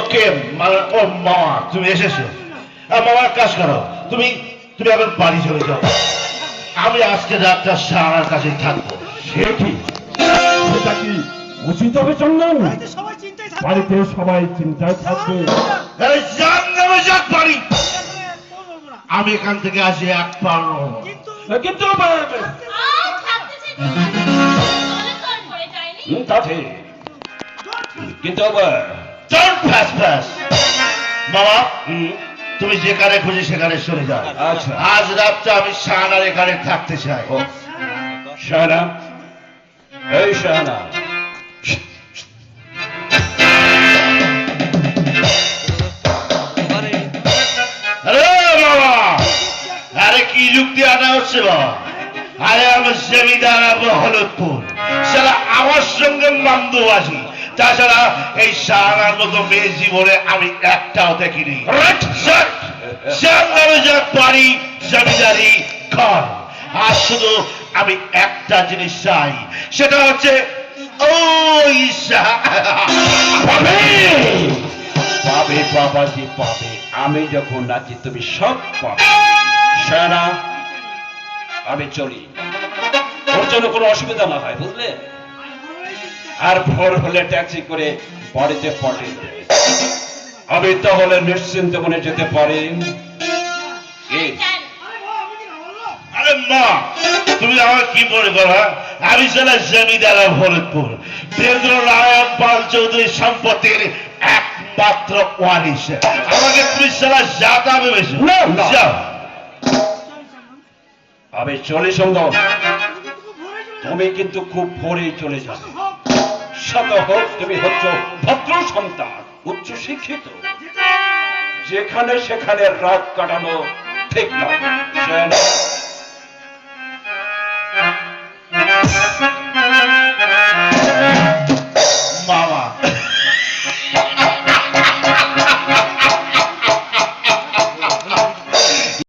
ওকে ও মামা তুমি এসেছো। মামার কাজ করো, তুমি তুমি এখন বাড়ি চলে যাও। আমি আজকে রাতটা সারার কাছে থাকবো। সে কি, সেটা কি উচিত হবে চন্দন? বাড়িতে সবাই চিন্তায় থাকবে। আমি এখান থেকে আসি এক পার কিন্তু তা ঠিক, কিন্তু মামা তুমি যেখানে খুঁজি সেখানে চলে যাও। আচ্ছা। আজ রাতটা আমি শাহানার এখানে থাকতে চাই। শাহানা, এই শাহানা, আরে কি যুক্তি আনা হচ্ছে বাবা? আরে আমার জমিদার হলদপুর, সারা আমার সঙ্গে মামদুবাজি। তাছাড়া এই শাহানার মতো মেয়ে জীবনে আমি একটাও দেখিনি। বাড়ি জমিদারি ঘর, আর শুধু আমি একটা জিনিস চাই, সেটা হচ্ছে ওই পাবে পাবে বাবাজি পাবে। আমি যখন নাচি তুমি সব পাবে। শাহানা, আমি চলি, ওর জন্য কোনো অসুবিধা না হয়, বুঝলে? আর ভোর হলে ট্যাক্সি করে বাড়িতে পাঠিয়ে দেবে। আমি তাহলে নিশ্চিন্ত মনে যেতে পারি। আরে মা, তুমি আমার কি মনে করো? আমি ছিলাম জমিদার ভরতপুর, দেন্দ্র নারায়ণ পাল চৌধুরী সম্পত্তির একমাত্র ওয়ারিশ। আমাকে তুমি সালা জাতা ভেবেছো? যাও। আমি চলি সুন্দর, তুমি কিন্তু খুব ভোরেই চলে যাবে। শত হোক তুমি হচ্ছ ভদ্র সন্তান, উচ্চ শিক্ষিত, যেখানে সেখানে রাত কাটানো ঠিক নয়।